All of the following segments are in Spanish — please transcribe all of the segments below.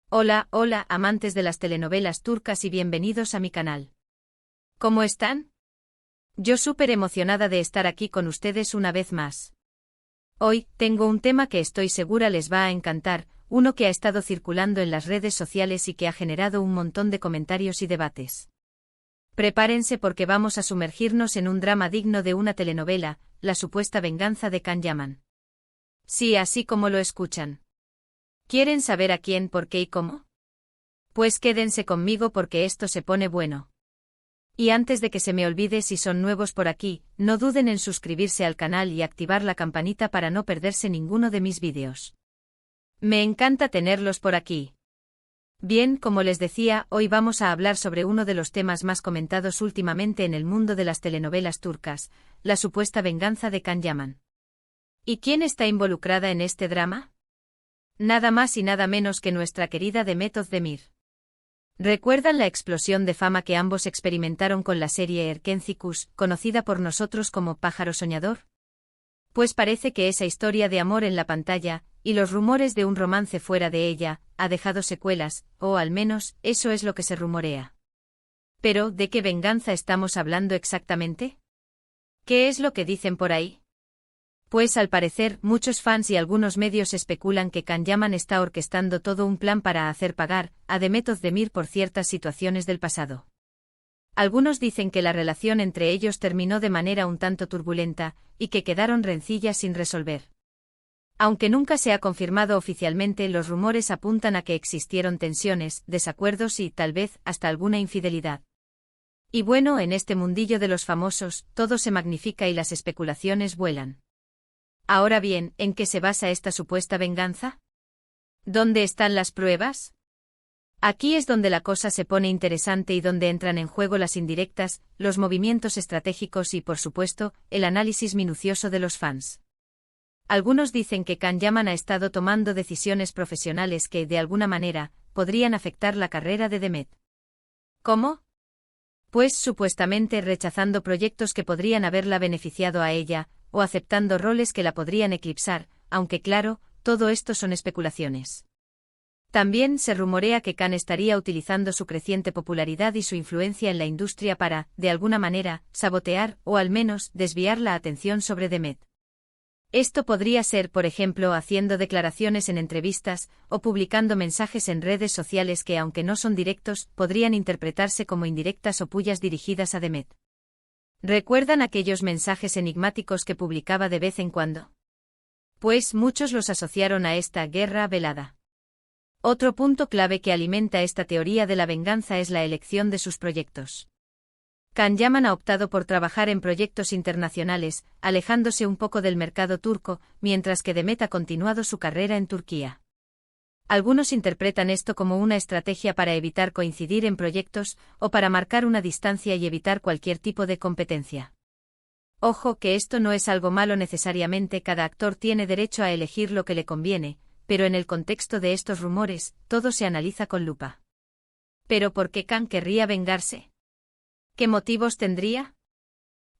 Hola, hola, amantes de las telenovelas turcas y bienvenidos a mi canal. ¿Cómo están? Yo súper emocionada de estar aquí con ustedes una vez más. Hoy, tengo un tema que estoy segura les va a encantar, uno que ha estado circulando en las redes sociales y que ha generado un montón de comentarios y debates. Prepárense porque vamos a sumergirnos en un drama digno de una telenovela, la supuesta venganza de Can Yaman. Sí, así como lo escuchan. ¿Quieren saber a quién, por qué y cómo? Pues quédense conmigo porque esto se pone bueno. Y antes de que se me olvide, si son nuevos por aquí, no duden en suscribirse al canal y activar la campanita para no perderse ninguno de mis vídeos. Me encanta tenerlos por aquí. Bien, como les decía, hoy vamos a hablar sobre uno de los temas más comentados últimamente en el mundo de las telenovelas turcas, la supuesta venganza de Can Yaman. ¿Y quién está involucrada en este drama? Nada más y nada menos que nuestra querida Demet Özdemir. ¿Recuerdan la explosión de fama que ambos experimentaron con la serie Erkencikus, conocida por nosotros como Pájaro Soñador? Pues parece que esa historia de amor en la pantalla, y los rumores de un romance fuera de ella, ha dejado secuelas, o al menos, eso es lo que se rumorea. Pero, ¿de qué venganza estamos hablando exactamente? ¿Qué es lo que dicen por ahí? Pues al parecer, muchos fans y algunos medios especulan que Can Yaman está orquestando todo un plan para hacer pagar a Demet Özdemir por ciertas situaciones del pasado. Algunos dicen que la relación entre ellos terminó de manera un tanto turbulenta, y que quedaron rencillas sin resolver. Aunque nunca se ha confirmado oficialmente, los rumores apuntan a que existieron tensiones, desacuerdos y, tal vez, hasta alguna infidelidad. Y bueno, en este mundillo de los famosos, todo se magnifica y las especulaciones vuelan. Ahora bien, ¿en qué se basa esta supuesta venganza? ¿Dónde están las pruebas? Aquí es donde la cosa se pone interesante y donde entran en juego las indirectas, los movimientos estratégicos y, por supuesto, el análisis minucioso de los fans. Algunos dicen que Can Yaman ha estado tomando decisiones profesionales que, de alguna manera, podrían afectar la carrera de Demet. ¿Cómo? Pues supuestamente rechazando proyectos que podrían haberla beneficiado a ella, o aceptando roles que la podrían eclipsar, aunque claro, todo esto son especulaciones. También se rumorea que Can estaría utilizando su creciente popularidad y su influencia en la industria para, de alguna manera, sabotear o al menos desviar la atención sobre Demet. Esto podría ser, por ejemplo, haciendo declaraciones en entrevistas o publicando mensajes en redes sociales que, aunque no son directos, podrían interpretarse como indirectas o pullas dirigidas a Demet. ¿Recuerdan aquellos mensajes enigmáticos que publicaba de vez en cuando? Pues muchos los asociaron a esta guerra velada. Otro punto clave que alimenta esta teoría de la venganza es la elección de sus proyectos. Can Yaman ha optado por trabajar en proyectos internacionales, alejándose un poco del mercado turco, mientras que Demet ha continuado su carrera en Turquía. Algunos interpretan esto como una estrategia para evitar coincidir en proyectos, o para marcar una distancia y evitar cualquier tipo de competencia. Ojo que esto no es algo malo necesariamente, cada actor tiene derecho a elegir lo que le conviene, pero en el contexto de estos rumores, todo se analiza con lupa. ¿Pero por qué Can querría vengarse? ¿Qué motivos tendría?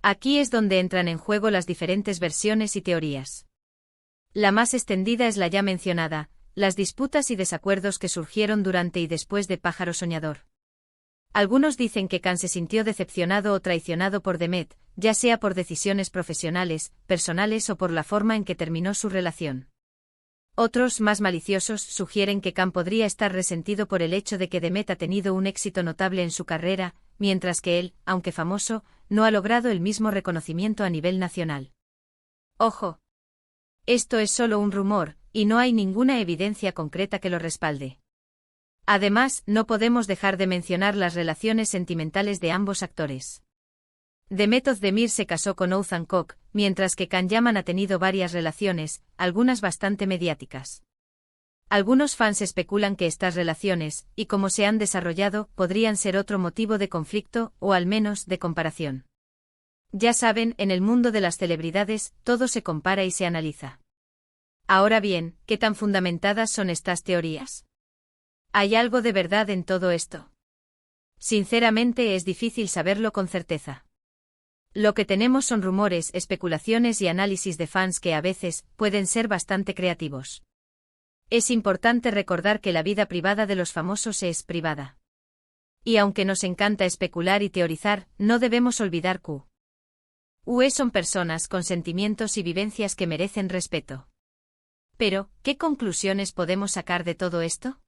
Aquí es donde entran en juego las diferentes versiones y teorías. La más extendida es la ya mencionada, las disputas y desacuerdos que surgieron durante y después de Pájaro Soñador. Algunos dicen que Can se sintió decepcionado o traicionado por Demet, ya sea por decisiones profesionales, personales o por la forma en que terminó su relación. Otros, más maliciosos, sugieren que Can podría estar resentido por el hecho de que Demet ha tenido un éxito notable en su carrera, mientras que él, aunque famoso, no ha logrado el mismo reconocimiento a nivel nacional. Ojo. Esto es solo un rumor, y no hay ninguna evidencia concreta que lo respalde. Además, no podemos dejar de mencionar las relaciones sentimentales de ambos actores. Demet Özdemir se casó con Oğuzhan Koç, mientras que Can Yaman ha tenido varias relaciones, algunas bastante mediáticas. Algunos fans especulan que estas relaciones, y cómo se han desarrollado, podrían ser otro motivo de conflicto, o al menos de comparación. Ya saben, en el mundo de las celebridades, todo se compara y se analiza. Ahora bien, ¿qué tan fundamentadas son estas teorías? ¿Hay algo de verdad en todo esto? Sinceramente es difícil saberlo con certeza. Lo que tenemos son rumores, especulaciones y análisis de fans que a veces pueden ser bastante creativos. Es importante recordar que la vida privada de los famosos es privada. Y aunque nos encanta especular y teorizar, no debemos olvidar que son personas con sentimientos y vivencias que merecen respeto. Pero, ¿qué conclusiones podemos sacar de todo esto?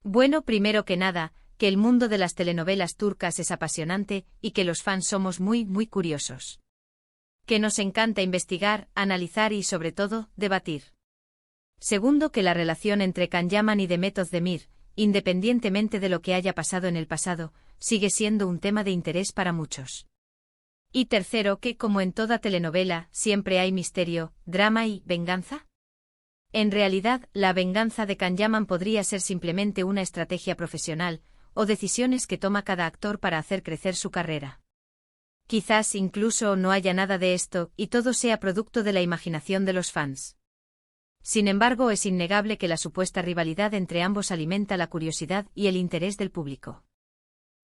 Bueno, primero que nada, que el mundo de las telenovelas turcas es apasionante y que los fans somos muy curiosos. Que nos encanta investigar, analizar y, sobre todo, debatir. Segundo, que la relación entre Can Yaman y Demet Özdemir, independientemente de lo que haya pasado en el pasado, sigue siendo un tema de interés para muchos. Y tercero, que, como en toda telenovela, siempre hay misterio, drama y venganza. En realidad, la venganza de Can Yaman podría ser simplemente una estrategia profesional, o decisiones que toma cada actor para hacer crecer su carrera. Quizás incluso no haya nada de esto, y todo sea producto de la imaginación de los fans. Sin embargo, es innegable que la supuesta rivalidad entre ambos alimenta la curiosidad y el interés del público.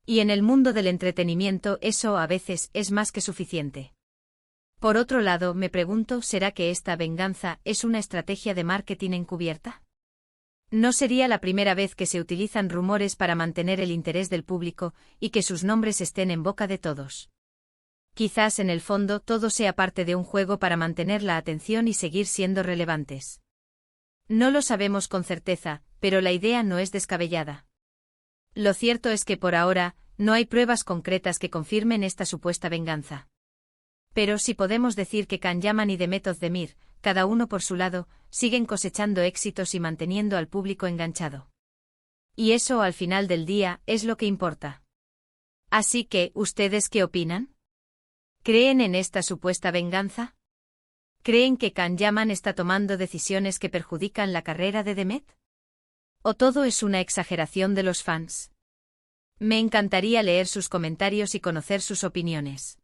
Y en el mundo del entretenimiento eso a veces es más que suficiente. Por otro lado, me pregunto, ¿será que esta venganza es una estrategia de marketing encubierta? No sería la primera vez que se utilizan rumores para mantener el interés del público y que sus nombres estén en boca de todos. Quizás en el fondo todo sea parte de un juego para mantener la atención y seguir siendo relevantes. No lo sabemos con certeza, pero la idea no es descabellada. Lo cierto es que por ahora, no hay pruebas concretas que confirmen esta supuesta venganza. Pero sí podemos decir que Can Yaman y Demet Özdemir, cada uno por su lado, siguen cosechando éxitos y manteniendo al público enganchado. Y eso al final del día es lo que importa. Así que, ¿ustedes qué opinan? ¿Creen en esta supuesta venganza? ¿Creen que Can Yaman está tomando decisiones que perjudican la carrera de Demet? ¿O todo es una exageración de los fans? Me encantaría leer sus comentarios y conocer sus opiniones.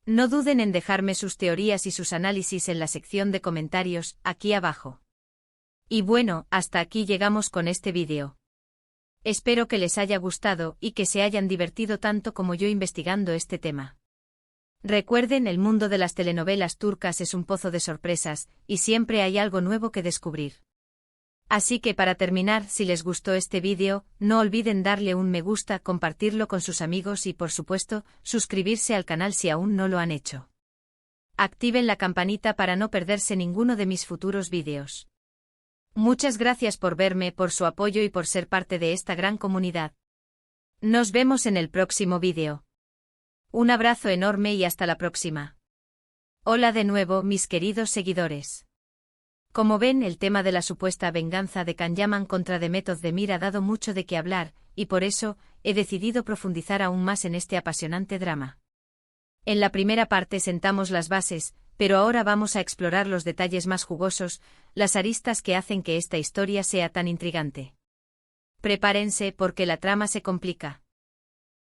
No duden en dejarme sus teorías y sus análisis en la sección de comentarios, aquí abajo. Y bueno, hasta aquí llegamos con este vídeo. Espero que les haya gustado y que se hayan divertido tanto como yo investigando este tema. Recuerden, el mundo de las telenovelas turcas es un pozo de sorpresas, y siempre hay algo nuevo que descubrir. Así que para terminar, si les gustó este vídeo, no olviden darle un me gusta, compartirlo con sus amigos y por supuesto, suscribirse al canal si aún no lo han hecho. Activen la campanita para no perderse ninguno de mis futuros vídeos. Muchas gracias por verme, por su apoyo y por ser parte de esta gran comunidad. Nos vemos en el próximo vídeo. Un abrazo enorme y hasta la próxima. Hola de nuevo, mis queridos seguidores. Como ven, el tema de la supuesta venganza de Can Yaman contra Demet Özdemir ha dado mucho de qué hablar, y por eso, he decidido profundizar aún más en este apasionante drama. En la primera parte sentamos las bases, pero ahora vamos a explorar los detalles más jugosos, las aristas que hacen que esta historia sea tan intrigante. Prepárense porque la trama se complica.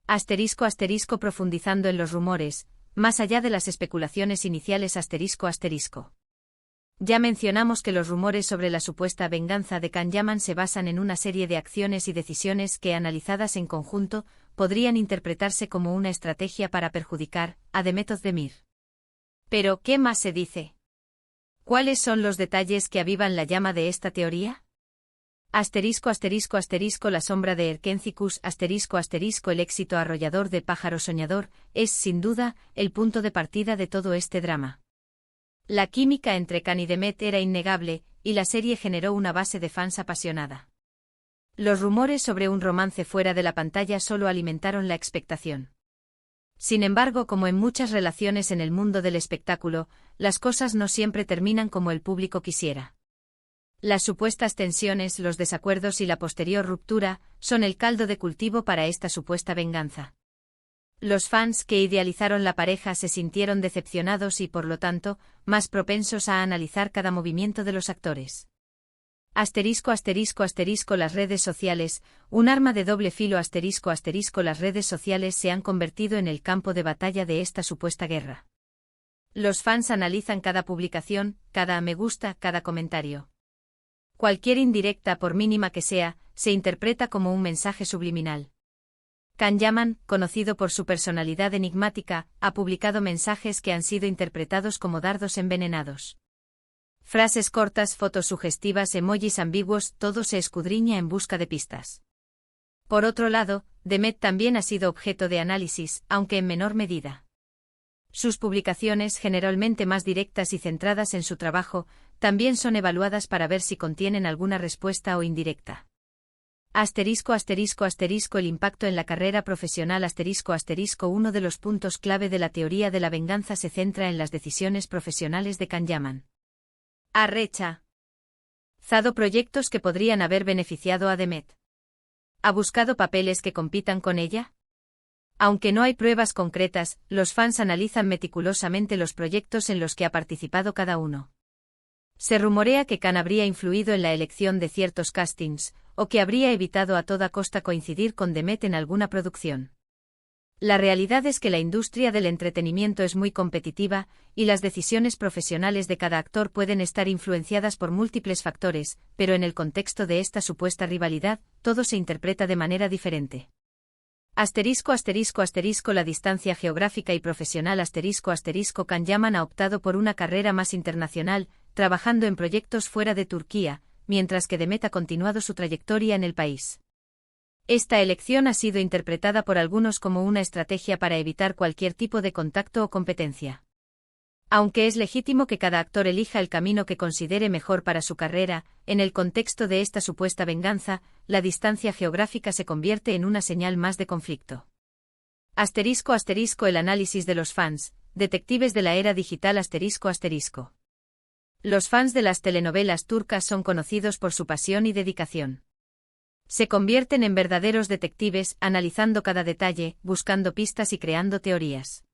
Asterisco profundizando en los rumores, más allá de las especulaciones iniciales asterisco. Ya mencionamos que los rumores sobre la supuesta venganza de Can Yaman se basan en una serie de acciones y decisiones que, analizadas en conjunto, podrían interpretarse como una estrategia para perjudicar a Demet Özdemir. Pero, ¿qué más se dice? ¿Cuáles son los detalles que avivan la llama de esta teoría? Asterisco la sombra de Erkencicus el éxito arrollador de Pájaro Soñador, es, sin duda, el punto de partida de todo este drama. La química entre Can y Demet era innegable, y la serie generó una base de fans apasionada. Los rumores sobre un romance fuera de la pantalla solo alimentaron la expectación. Sin embargo, como en muchas relaciones en el mundo del espectáculo, las cosas no siempre terminan como el público quisiera. Las supuestas tensiones, los desacuerdos y la posterior ruptura son el caldo de cultivo para esta supuesta venganza. Los fans que idealizaron la pareja se sintieron decepcionados y, por lo tanto, más propensos a analizar cada movimiento de los actores. Asterisco las redes sociales, un arma de doble filo asterisco las redes sociales se han convertido en el campo de batalla de esta supuesta guerra. Los fans analizan cada publicación, cada me gusta, cada comentario. Cualquier indirecta, por mínima que sea, se interpreta como un mensaje subliminal. Can Yaman, conocido por su personalidad enigmática, ha publicado mensajes que han sido interpretados como dardos envenenados. Frases cortas, fotos sugestivas, emojis ambiguos, todo se escudriña en busca de pistas. Por otro lado, Demet también ha sido objeto de análisis, aunque en menor medida. Sus publicaciones, generalmente más directas y centradas en su trabajo, también son evaluadas para ver si contienen alguna respuesta o indirecta. El impacto en la carrera profesional Uno de los puntos clave de la teoría de la venganza se centra en las decisiones profesionales de Kahneman. Ha rechazado proyectos que podrían haber beneficiado a Demet. ¿Ha buscado papeles que compitan con ella? Aunque no hay pruebas concretas, los fans analizan meticulosamente los proyectos en los que ha participado cada uno. Se rumorea que Khan habría influido en la elección de ciertos castings, o que habría evitado a toda costa coincidir con Demet en alguna producción. La realidad es que la industria del entretenimiento es muy competitiva, y las decisiones profesionales de cada actor pueden estar influenciadas por múltiples factores, pero en el contexto de esta supuesta rivalidad, todo se interpreta de manera diferente. La distancia geográfica y profesional Kahneman ha optado por una carrera más internacional, trabajando en proyectos fuera de Turquía, mientras que Demet ha continuado su trayectoria en el país. Esta elección ha sido interpretada por algunos como una estrategia para evitar cualquier tipo de contacto o competencia. Aunque es legítimo que cada actor elija el camino que considere mejor para su carrera, en el contexto de esta supuesta venganza, la distancia geográfica se convierte en una señal más de conflicto. El análisis de los fans, detectives de la era digital Los fans de las telenovelas turcas son conocidos por su pasión y dedicación. Se convierten en verdaderos detectives, analizando cada detalle, buscando pistas y creando teorías.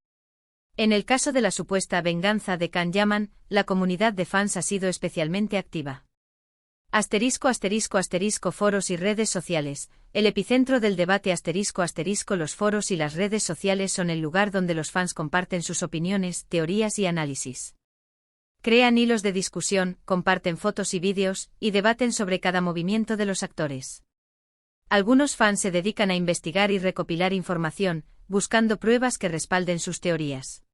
En el caso de la supuesta venganza de Kahneman, la comunidad de fans ha sido especialmente activa. Foros y redes sociales. El epicentro del debate Los foros y las redes sociales son el lugar donde los fans comparten sus opiniones, teorías y análisis. Crean hilos de discusión, comparten fotos y vídeos, y debaten sobre cada movimiento de los actores. Algunos fans se dedican a investigar y recopilar información, buscando pruebas que respalden sus teorías.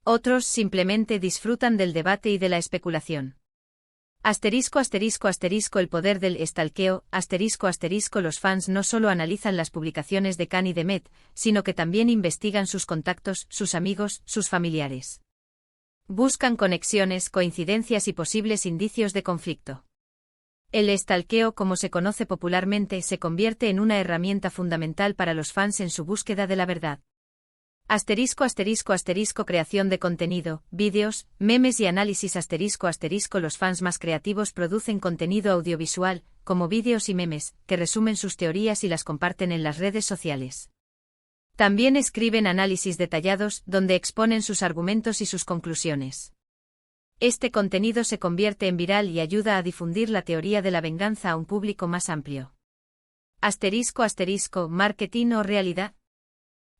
Otros simplemente disfrutan del debate y de la especulación. El poder del stalkeo. Los fans no solo analizan las publicaciones de Khan y Demet, sino que también investigan sus contactos, sus amigos, sus familiares. Buscan conexiones, coincidencias y posibles indicios de conflicto. El stalkeo, como se conoce popularmente, se convierte en una herramienta fundamental para los fans en su búsqueda de la verdad. Creación de contenido, vídeos, memes y análisis. Los fans más creativos producen contenido audiovisual, como vídeos y memes, que resumen sus teorías y las comparten en las redes sociales. También escriben análisis detallados, donde exponen sus argumentos y sus conclusiones. Este contenido se convierte en viral y ayuda a difundir la teoría de la venganza a un público más amplio. Marketing o realidad.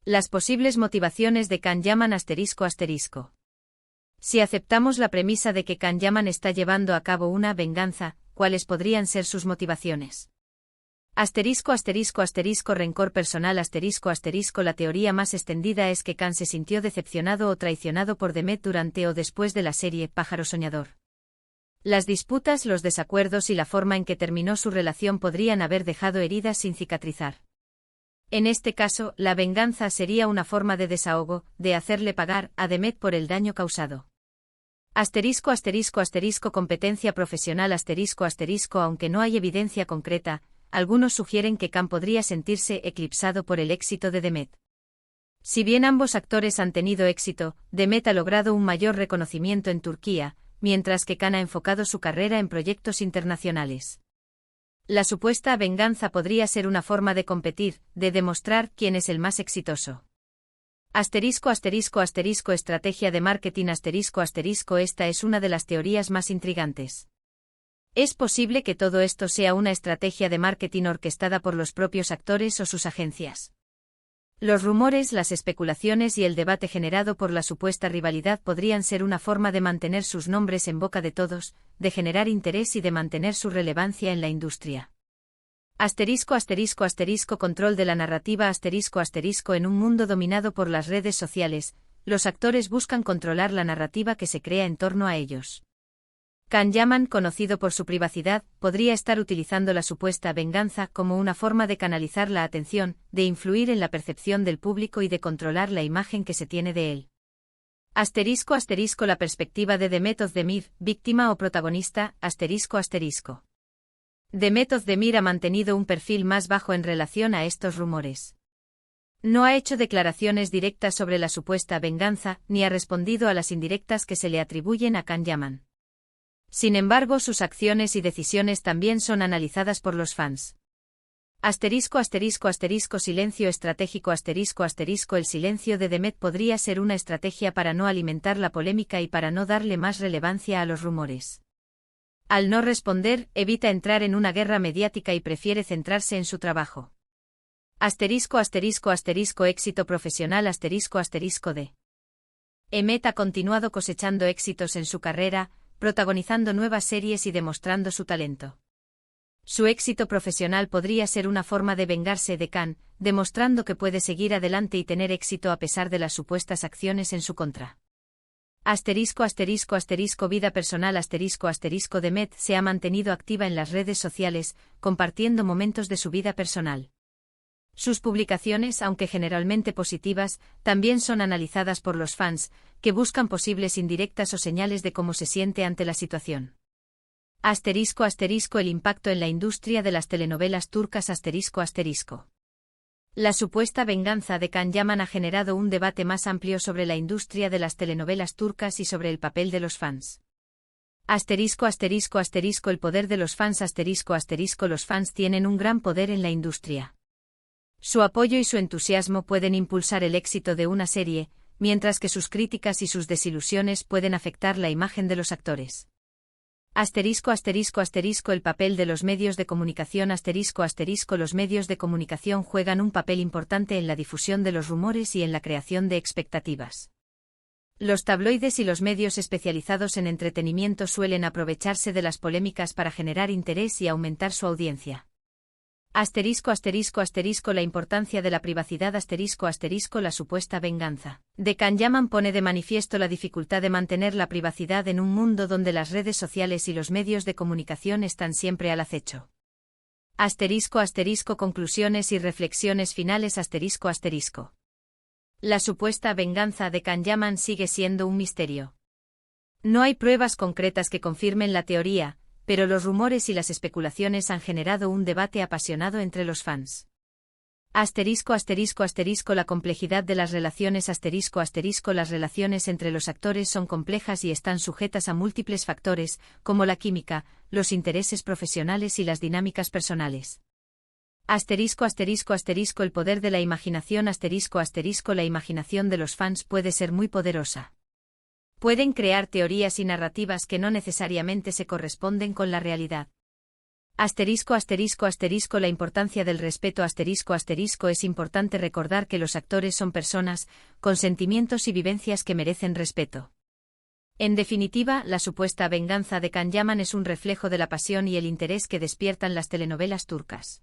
Las posibles motivaciones de Kahneman Si aceptamos la premisa de que Kahneman está llevando a cabo una venganza, ¿cuáles podrían ser sus motivaciones? Rencor personal. La teoría más extendida es que Khan se sintió decepcionado o traicionado por Demet durante o después de la serie Pájaro Soñador. Las disputas, los desacuerdos y la forma en que terminó su relación podrían haber dejado heridas sin cicatrizar. En este caso, la venganza sería una forma de desahogo, de hacerle pagar a Demet por el daño causado. Competencia profesional. Aunque no hay evidencia concreta, algunos sugieren que Khan podría sentirse eclipsado por el éxito de Demet. Si bien ambos actores han tenido éxito, Demet ha logrado un mayor reconocimiento en Turquía, mientras que Khan ha enfocado su carrera en proyectos internacionales. La supuesta venganza podría ser una forma de competir, de demostrar quién es el más exitoso. Estrategia de marketing. Esta es una de las teorías más intrigantes. ¿Es posible que todo esto sea una estrategia de marketing orquestada por los propios actores o sus agencias? Los rumores, las especulaciones y el debate generado por la supuesta rivalidad podrían ser una forma de mantener sus nombres en boca de todos, de generar interés y de mantener su relevancia en la industria. Control de la narrativa. En un mundo dominado por las redes sociales, los actores buscan controlar la narrativa que se crea en torno a ellos. Can Yaman, conocido por su privacidad, podría estar utilizando la supuesta venganza como una forma de canalizar la atención, de influir en la percepción del público y de controlar la imagen que se tiene de él. *** La perspectiva de Demet Özdemir, víctima o protagonista, ***. Demet Özdemir ha mantenido un perfil más bajo en relación a estos rumores. No ha hecho declaraciones directas sobre la supuesta venganza, ni ha respondido a las indirectas que se le atribuyen a Can Yaman. Sin embargo, sus acciones y decisiones también son analizadas por los fans. Silencio estratégico El silencio de Demet podría ser una estrategia para no alimentar la polémica y para no darle más relevancia a los rumores. Al no responder, evita entrar en una guerra mediática y prefiere centrarse en su trabajo. Éxito profesional de Demet ha continuado cosechando éxitos en su carrera, protagonizando nuevas series y demostrando su talento. Su éxito profesional podría ser una forma de vengarse de Can, demostrando que puede seguir adelante y tener éxito a pesar de las supuestas acciones en su contra. Vida personal Demet se ha mantenido activa en las redes sociales, compartiendo momentos de su vida personal. Sus publicaciones, aunque generalmente positivas, también son analizadas por los fans, que buscan posibles indirectas o señales de cómo se siente ante la situación. El impacto en la industria de las telenovelas turcas La supuesta venganza de Can Yaman ha generado un debate más amplio sobre la industria de las telenovelas turcas y sobre el papel de los fans. El poder de los fans Los fans tienen un gran poder en la industria. Su apoyo y su entusiasmo pueden impulsar el éxito de una serie, mientras que sus críticas y sus desilusiones pueden afectar la imagen de los actores. El papel de los medios de comunicación Los medios de comunicación juegan un papel importante en la difusión de los rumores y en la creación de expectativas. Los tabloides y los medios especializados en entretenimiento suelen aprovecharse de las polémicas para generar interés y aumentar su audiencia. La importancia de la privacidad La supuesta venganza de Can Yaman pone de manifiesto la dificultad de mantener la privacidad en un mundo donde las redes sociales y los medios de comunicación están siempre al acecho. Conclusiones y reflexiones finales La supuesta venganza de Can Yaman sigue siendo un misterio. No hay pruebas concretas que confirmen la teoría, pero los rumores y las especulaciones han generado un debate apasionado entre los fans. La complejidad de las relaciones Las relaciones entre los actores son complejas y están sujetas a múltiples factores, como la química, los intereses profesionales y las dinámicas personales. El poder de la imaginación La imaginación de los fans puede ser muy poderosa. Pueden crear teorías y narrativas que no necesariamente se corresponden con la realidad. La importancia del respeto Es importante recordar que los actores son personas, con sentimientos y vivencias que merecen respeto. En definitiva, la supuesta venganza de Can Yaman es un reflejo de la pasión y el interés que despiertan las telenovelas turcas.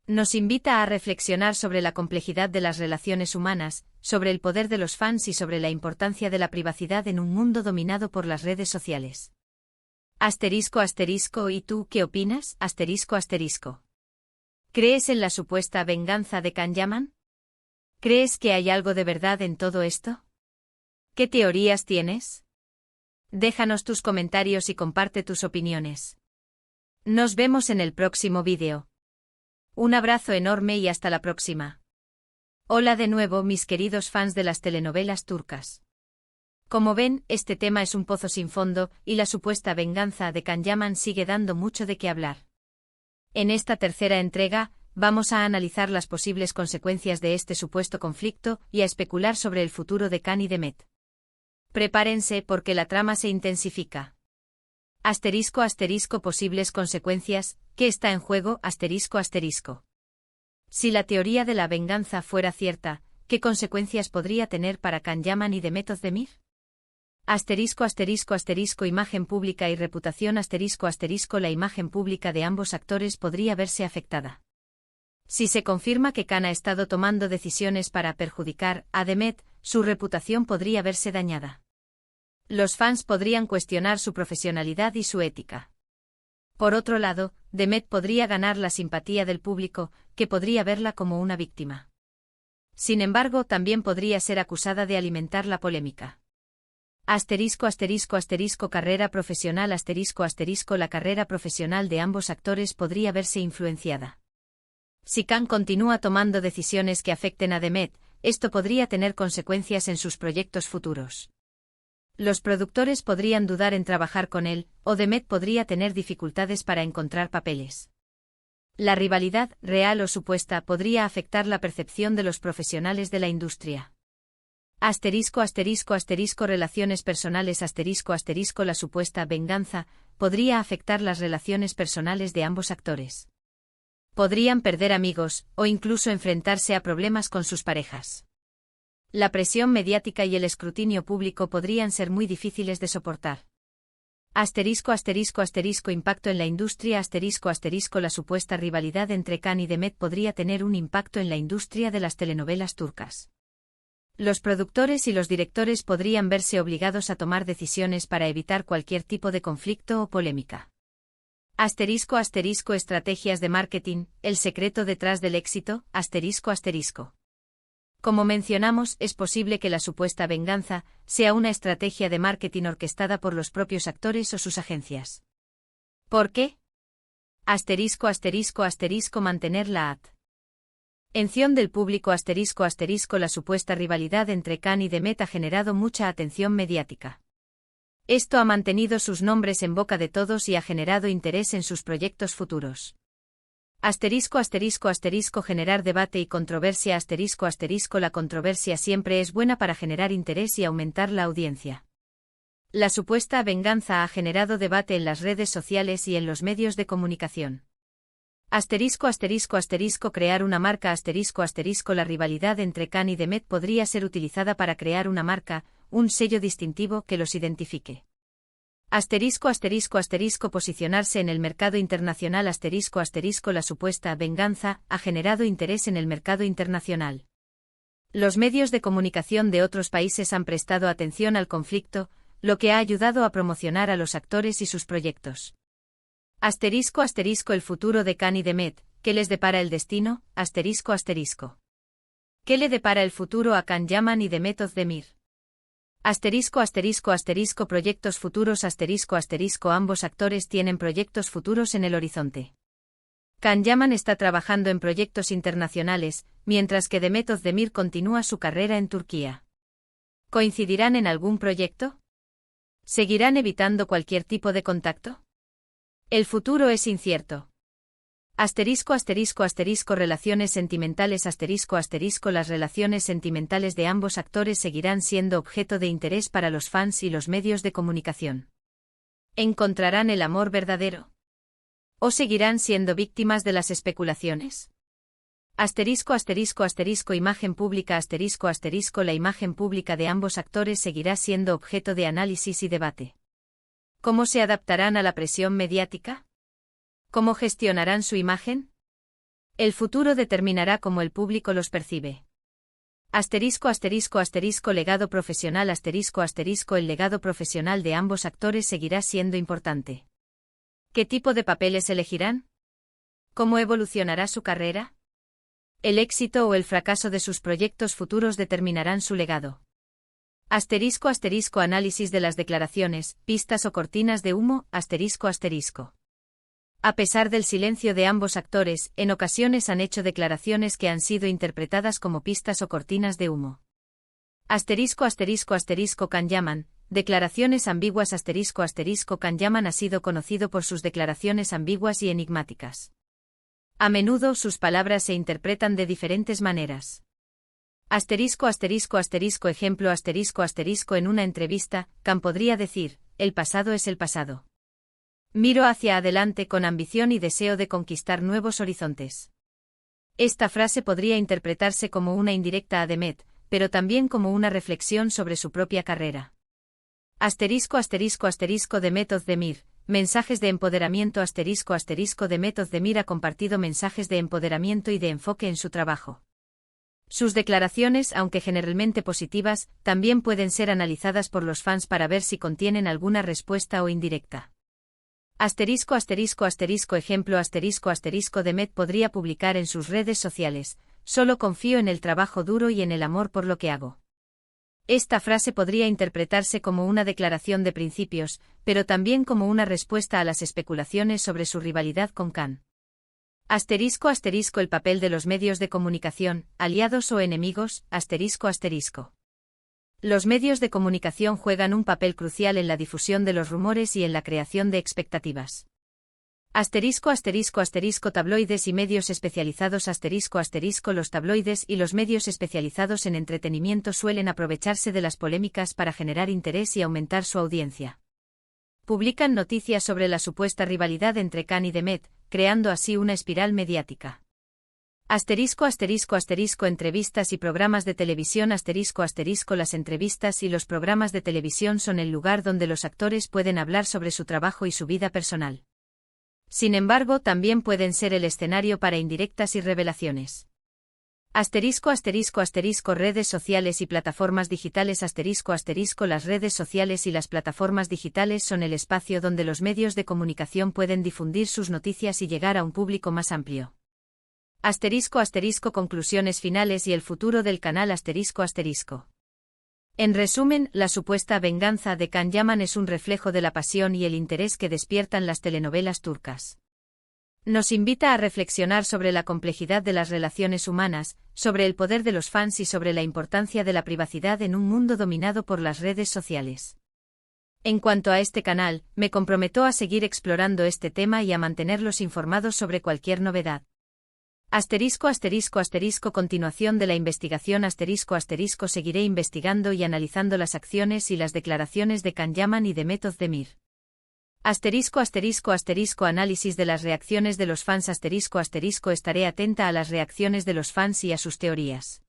Nos invita a reflexionar sobre la complejidad de las relaciones humanas, sobre el poder de los fans y sobre la importancia de la privacidad en un mundo dominado por las redes sociales. ¿Y tú qué opinas? ¿Crees en la supuesta venganza de Can Yaman? ¿Crees que hay algo de verdad en todo esto? ¿Qué teorías tienes? Déjanos tus comentarios y comparte tus opiniones. Nos vemos en el próximo vídeo. Un abrazo enorme y hasta la próxima. Hola de nuevo, mis queridos fans de las telenovelas turcas. Como ven, este tema es un pozo sin fondo, y la supuesta venganza de Can Yaman sigue dando mucho de qué hablar. En esta tercera entrega, vamos a analizar las posibles consecuencias de este supuesto conflicto y a especular sobre el futuro de Can y Demet. Prepárense porque la trama se intensifica. Posibles consecuencias, ¿qué está en juego? Si la teoría de la venganza fuera cierta, ¿qué consecuencias podría tener para Can Yaman y Demet Özdemir? Imagen pública y reputación La imagen pública de ambos actores podría verse afectada. Si se confirma que Can ha estado tomando decisiones para perjudicar a Demet, su reputación podría verse dañada. Los fans podrían cuestionar su profesionalidad y su ética. Por otro lado, Demet podría ganar la simpatía del público, que podría verla como una víctima. Sin embargo, también podría ser acusada de alimentar la polémica. Carrera profesional La carrera profesional de ambos actores podría verse influenciada. Si Kang continúa tomando decisiones que afecten a Demet, esto podría tener consecuencias en sus proyectos futuros. Los productores podrían dudar en trabajar con él, o Demet podría tener dificultades para encontrar papeles. La rivalidad, real o supuesta, podría afectar la percepción de los profesionales de la industria. Relaciones personales La supuesta venganza podría afectar las relaciones personales de ambos actores. Podrían perder amigos, o incluso enfrentarse a problemas con sus parejas. La presión mediática y el escrutinio público podrían ser muy difíciles de soportar. Impacto en la industria La supuesta rivalidad entre Kang y Demet podría tener un impacto en la industria de las telenovelas turcas. Los productores y los directores podrían verse obligados a tomar decisiones para evitar cualquier tipo de conflicto o polémica. Estrategias de marketing, el secreto detrás del éxito, Como mencionamos, es posible que la supuesta venganza sea una estrategia de marketing orquestada por los propios actores o sus agencias. ¿Por qué? Mantener la atención del público La supuesta rivalidad entre Kang y Demet ha generado mucha atención mediática. Esto ha mantenido sus nombres en boca de todos y ha generado interés en sus proyectos futuros. Generar debate y controversia La controversia siempre es buena para generar interés y aumentar la audiencia. La supuesta venganza ha generado debate en las redes sociales y en los medios de comunicación. Crear una marca La rivalidad entre Kang y Demet podría ser utilizada para crear una marca, un sello distintivo que los identifique. Posicionarse en el mercado internacional La supuesta venganza ha generado interés en el mercado internacional. Los medios de comunicación de otros países han prestado atención al conflicto, lo que ha ayudado a promocionar a los actores y sus proyectos. El futuro de Kang y Demet, ¿qué les depara el destino? ¿Qué le depara el futuro a Kang Yaman y Demet Özdemir? Proyectos futuros Ambos actores tienen proyectos futuros en el horizonte. Kang Yaman está trabajando en proyectos internacionales, mientras que Demet Özdemir continúa su carrera en Turquía. ¿Coincidirán en algún proyecto? ¿Seguirán evitando cualquier tipo de contacto? El futuro es incierto. Relaciones sentimentales Las relaciones sentimentales de ambos actores seguirán siendo objeto de interés para los fans y los medios de comunicación. ¿Encontrarán el amor verdadero? ¿O seguirán siendo víctimas de las especulaciones? Imagen pública La imagen pública de ambos actores seguirá siendo objeto de análisis y debate. ¿Cómo se adaptarán a la presión mediática? ¿Cómo gestionarán su imagen? El futuro determinará cómo el público los percibe. Legado profesional El legado profesional de ambos actores seguirá siendo importante. ¿Qué tipo de papeles elegirán? ¿Cómo evolucionará su carrera? El éxito o el fracaso de sus proyectos futuros determinarán su legado. Análisis de las declaraciones, pistas o cortinas de humo, A pesar del silencio de ambos actores, en ocasiones han hecho declaraciones que han sido interpretadas como pistas o cortinas de humo. Kang Yaman, declaraciones ambiguas Kang Yaman ha sido conocido por sus declaraciones ambiguas y enigmáticas. A menudo sus palabras se interpretan de diferentes maneras. Ejemplo en una entrevista, Kang podría decir, el pasado es el pasado. Miro hacia adelante con ambición y deseo de conquistar nuevos horizontes. Esta frase podría interpretarse como una indirecta a Demet, pero también como una reflexión sobre su propia carrera. Demet Özdemir, mensajes de empoderamiento Demet Özdemir ha compartido mensajes de empoderamiento y de enfoque en su trabajo. Sus declaraciones, aunque generalmente positivas, también pueden ser analizadas por los fans para ver si contienen alguna respuesta o indirecta. Ejemplo Demet podría publicar en sus redes sociales: solo confío en el trabajo duro y en el amor por lo que hago. Esta frase podría interpretarse como una declaración de principios, pero también como una respuesta a las especulaciones sobre su rivalidad con Khan. El papel de los medios de comunicación, aliados o enemigos, Los medios de comunicación juegan un papel crucial en la difusión de los rumores y en la creación de expectativas. Tabloides y medios especializados Los tabloides y los medios especializados en entretenimiento suelen aprovecharse de las polémicas para generar interés y aumentar su audiencia. Publican noticias sobre la supuesta rivalidad entre Khan y Demet, creando así una espiral mediática. Entrevistas y programas de televisión Las entrevistas y los programas de televisión son el lugar donde los actores pueden hablar sobre su trabajo y su vida personal. Sin embargo, también pueden ser el escenario para indirectas y revelaciones. Redes sociales y plataformas digitales Las redes sociales y las plataformas digitales son el espacio donde los medios de comunicación pueden difundir sus noticias y llegar a un público más amplio. Conclusiones finales y el futuro del canal En resumen, la supuesta venganza de Can Yaman es un reflejo de la pasión y el interés que despiertan las telenovelas turcas. Nos invita a reflexionar sobre la complejidad de las relaciones humanas, sobre el poder de los fans y sobre la importancia de la privacidad en un mundo dominado por las redes sociales. En cuanto a este canal, me comprometo a seguir explorando este tema y a mantenerlos informados sobre cualquier novedad. Continuación de la investigación Seguiré investigando y analizando las acciones y las declaraciones de Can Yaman y Demet Özdemir. Análisis de las reacciones de los fans Estaré atenta a las reacciones de los fans y a sus teorías.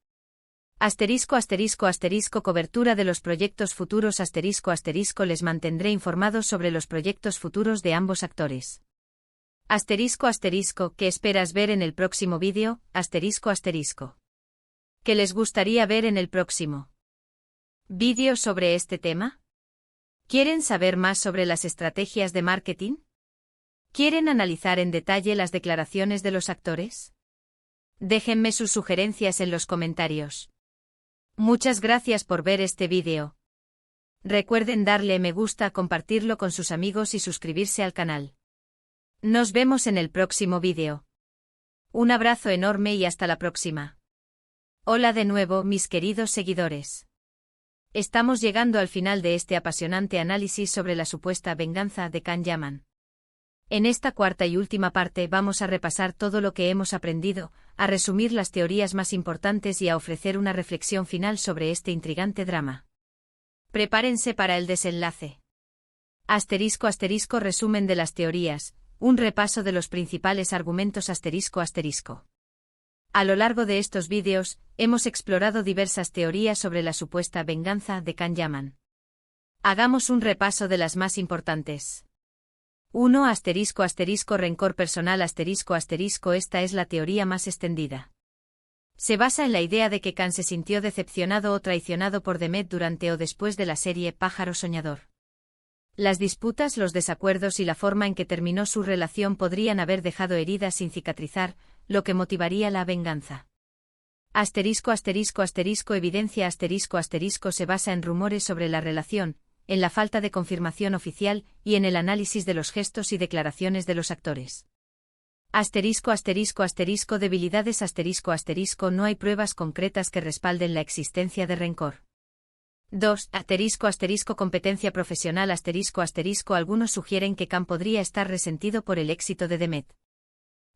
Cobertura de los proyectos futuros Les mantendré informados sobre los proyectos futuros de ambos actores. ¿Qué esperas ver en el próximo vídeo? ¿Qué les gustaría ver en el próximo vídeo sobre este tema? ¿Quieren saber más sobre las estrategias de marketing? ¿Quieren analizar en detalle las declaraciones de los actores? Déjenme sus sugerencias en los comentarios. Muchas gracias por ver este vídeo. Recuerden darle me gusta, compartirlo con sus amigos y suscribirse al canal. Nos vemos en el próximo vídeo. Un abrazo enorme y hasta la próxima. Hola de nuevo, mis queridos seguidores. Estamos llegando al final de este apasionante análisis sobre la supuesta venganza de Can Yaman. En esta cuarta y última parte vamos a repasar todo lo que hemos aprendido, a resumir las teorías más importantes y a ofrecer una reflexión final sobre este intrigante drama. Prepárense para el desenlace. Resumen de las teorías. Un repaso de los principales argumentos A lo largo de estos vídeos, hemos explorado diversas teorías sobre la supuesta venganza de Can Yaman. Hagamos un repaso de las más importantes. 1. Rencor personal Esta es la teoría más extendida. Se basa en la idea de que Can se sintió decepcionado o traicionado por Demet durante o después de la serie Pájaro Soñador. Las disputas, los desacuerdos y la forma en que terminó su relación podrían haber dejado heridas sin cicatrizar, lo que motivaría la venganza. Evidencia Se basa en rumores sobre la relación, en la falta de confirmación oficial y en el análisis de los gestos y declaraciones de los actores. Debilidades No hay pruebas concretas que respalden la existencia de rencor. 2. Competencia profesional Algunos sugieren que Can podría estar resentido por el éxito de Demet.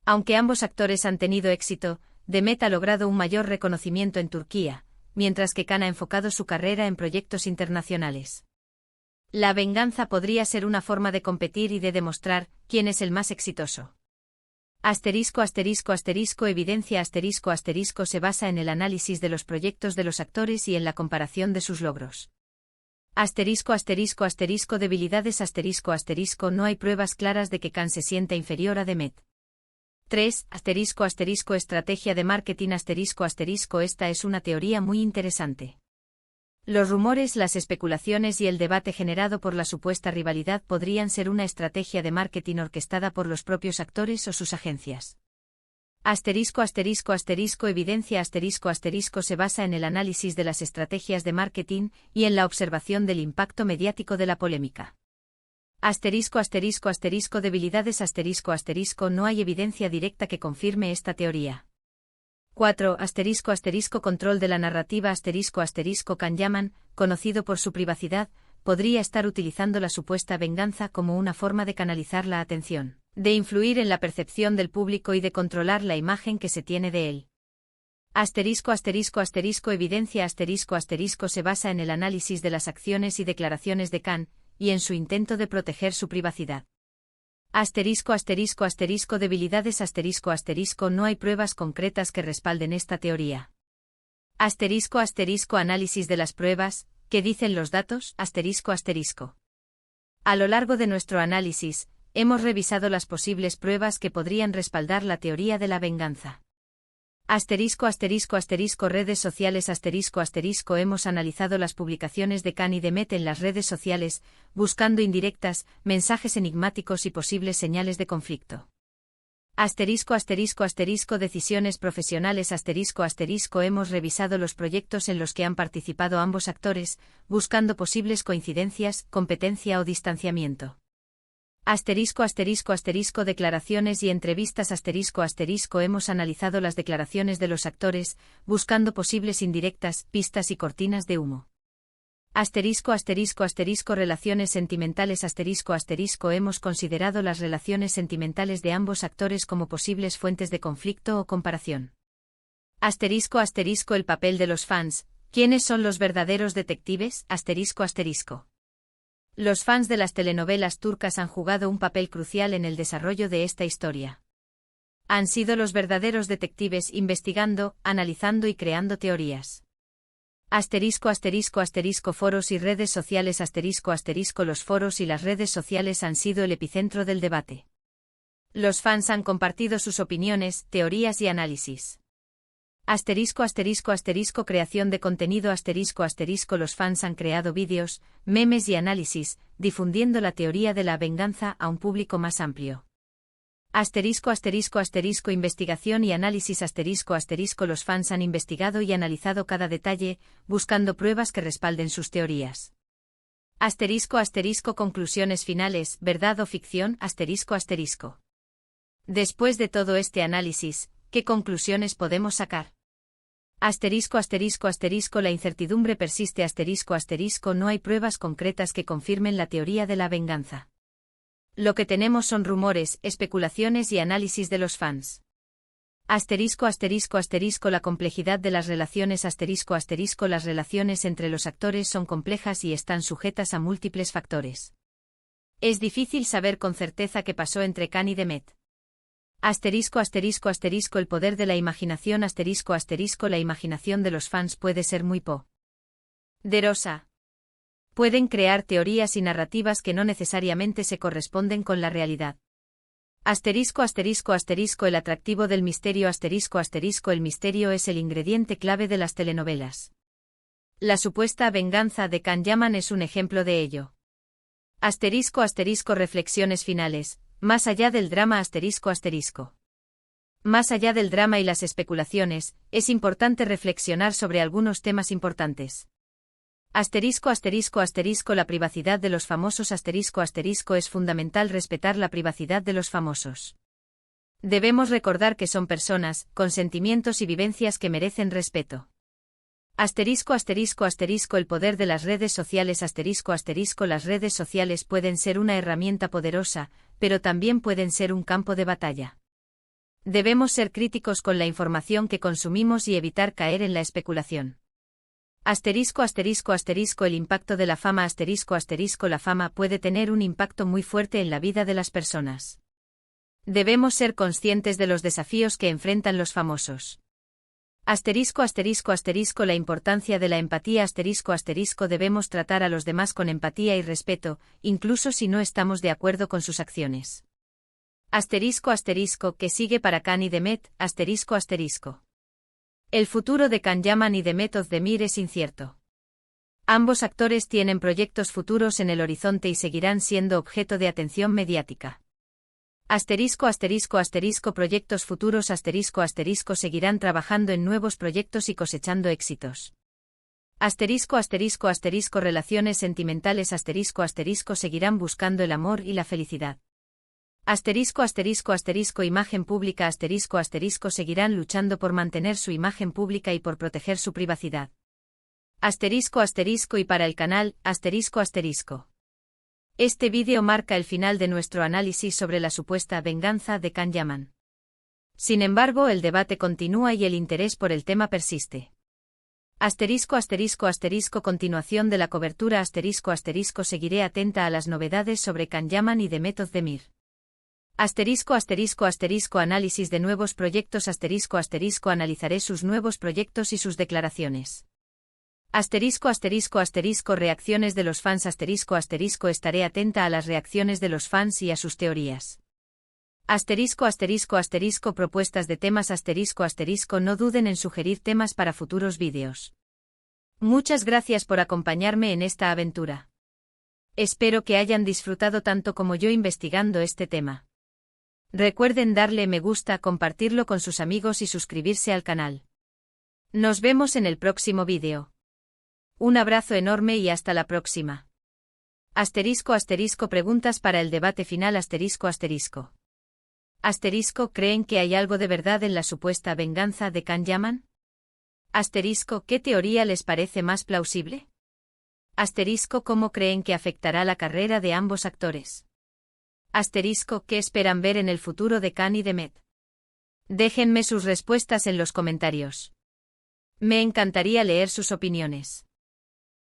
Aunque ambos actores han tenido éxito, Demet ha logrado un mayor reconocimiento en Turquía, mientras que Can ha enfocado su carrera en proyectos internacionales. La venganza podría ser una forma de competir y de demostrar quién es el más exitoso. Evidencia Se basa en el análisis de los proyectos de los actores y en la comparación de sus logros. Debilidades No hay pruebas claras de que Can se sienta inferior a Demet. 3. Estrategia de marketing esta es una teoría muy interesante. Los rumores, las especulaciones y el debate generado por la supuesta rivalidad podrían ser una estrategia de marketing orquestada por los propios actores o sus agencias. Evidencia se basa en el análisis de las estrategias de marketing y en la observación del impacto mediático de la polémica. Debilidades no hay evidencia directa que confirme esta teoría. 4. Control de la narrativa Can Yaman, conocido por su privacidad, podría estar utilizando la supuesta venganza como una forma de canalizar la atención, de influir en la percepción del público y de controlar la imagen que se tiene de él. Evidencia se basa en el análisis de las acciones y declaraciones de Can, y en su intento de proteger su privacidad. Debilidades no hay pruebas concretas que respalden esta teoría. Análisis de las pruebas, ¿qué dicen los datos? A lo largo de nuestro análisis, hemos revisado las posibles pruebas que podrían respaldar la teoría de la venganza. Redes sociales hemos analizado las publicaciones de Can y de Met en las redes sociales, buscando indirectas, mensajes enigmáticos y posibles señales de conflicto. Decisiones profesionales hemos revisado los proyectos en los que han participado ambos actores, buscando posibles coincidencias, competencia o distanciamiento. Declaraciones y entrevistas hemos analizado las declaraciones de los actores, buscando posibles indirectas, pistas y cortinas de humo. Relaciones sentimentales hemos considerado las relaciones sentimentales de ambos actores como posibles fuentes de conflicto o comparación. El papel de los fans, ¿quiénes son los verdaderos detectives? Los fans de las telenovelas turcas han jugado un papel crucial en el desarrollo de esta historia. Han sido los verdaderos detectives investigando, analizando y creando teorías. Foros y redes sociales los foros y las redes sociales han sido el epicentro del debate. Los fans han compartido sus opiniones, teorías y análisis. Creación de contenido los fans han creado vídeos, memes y análisis, difundiendo la teoría de la venganza a un público más amplio. Investigación y análisis los fans han investigado y analizado cada detalle, buscando pruebas que respalden sus teorías. Conclusiones finales, ¿verdad o ficción? Después de todo este análisis, ¿qué conclusiones podemos sacar? La incertidumbre persiste no hay pruebas concretas que confirmen la teoría de la venganza. Lo que tenemos son rumores, especulaciones y análisis de los fans. La complejidad de las relaciones las relaciones entre los actores son complejas y están sujetas a múltiples factores. Es difícil saber con certeza qué pasó entre Can y Demet. El poder de la imaginación la imaginación de los fans puede ser muy poderosa. Pueden crear teorías y narrativas que no necesariamente se corresponden con la realidad. El atractivo del misterio el misterio es el ingrediente clave de las telenovelas. La supuesta venganza de Can Yaman es un ejemplo de ello. Reflexiones finales. Más allá del drama Más allá del drama y las especulaciones, es importante reflexionar sobre algunos temas importantes. La privacidad de los famosos es fundamental respetar la privacidad de los famosos. Debemos recordar que son personas, con sentimientos y vivencias que merecen respeto. El poder de las redes sociales las redes sociales pueden ser una herramienta poderosa, pero también pueden ser un campo de batalla. Debemos ser críticos con la información que consumimos y evitar caer en la especulación. El impacto de la fama la fama puede tener un impacto muy fuerte en la vida de las personas. Debemos ser conscientes de los desafíos que enfrentan los famosos. La importancia de la empatía debemos tratar a los demás con empatía y respeto, incluso si no estamos de acuerdo con sus acciones. Asterisco asterisco, ¿qué sigue para Can y Demet? Asterisco asterisco. El futuro de Can Yaman y Demet Özdemir es incierto. Ambos actores tienen proyectos futuros en el horizonte y seguirán siendo objeto de atención mediática. Asterisco asterisco asterisco, proyectos futuros asterisco asterisco, seguirán trabajando en nuevos proyectos y cosechando éxitos. Asterisco asterisco asterisco, relaciones sentimentales asterisco asterisco, seguirán buscando el amor y la felicidad. Asterisco asterisco asterisco, imagen pública asterisco asterisco, seguirán luchando por mantener su imagen pública y por proteger su privacidad. Asterisco asterisco, y para el canal, asterisco asterisco. Este vídeo marca el final de nuestro análisis sobre la supuesta venganza de Can Yaman. Sin embargo, el debate continúa y el interés por el tema persiste. Asterisco asterisco asterisco, continuación de la cobertura asterisco asterisco, seguiré atenta a las novedades sobre Can Yaman y Demet Özdemir. Asterisco asterisco asterisco, análisis de nuevos proyectos asterisco asterisco, analizaré sus nuevos proyectos y sus declaraciones. Asterisco asterisco asterisco, reacciones de los fans asterisco asterisco, estaré atenta a las reacciones de los fans y a sus teorías. Asterisco asterisco asterisco, propuestas de temas asterisco asterisco, no duden en sugerir temas para futuros vídeos. Muchas gracias por acompañarme en esta aventura. Espero que hayan disfrutado tanto como yo investigando este tema. Recuerden darle me gusta, compartirlo con sus amigos y suscribirse al canal. Nos vemos en el próximo vídeo. Un abrazo enorme y hasta la próxima. Asterisco asterisco, preguntas para el debate final asterisco asterisco. Asterisco, ¿creen que hay algo de verdad en la supuesta venganza de Can Yaman? Asterisco, ¿qué teoría les parece más plausible? Asterisco, ¿cómo creen que afectará la carrera de ambos actores? Asterisco, ¿qué esperan ver en el futuro de Can y Demet? Déjenme sus respuestas en los comentarios. Me encantaría leer sus opiniones.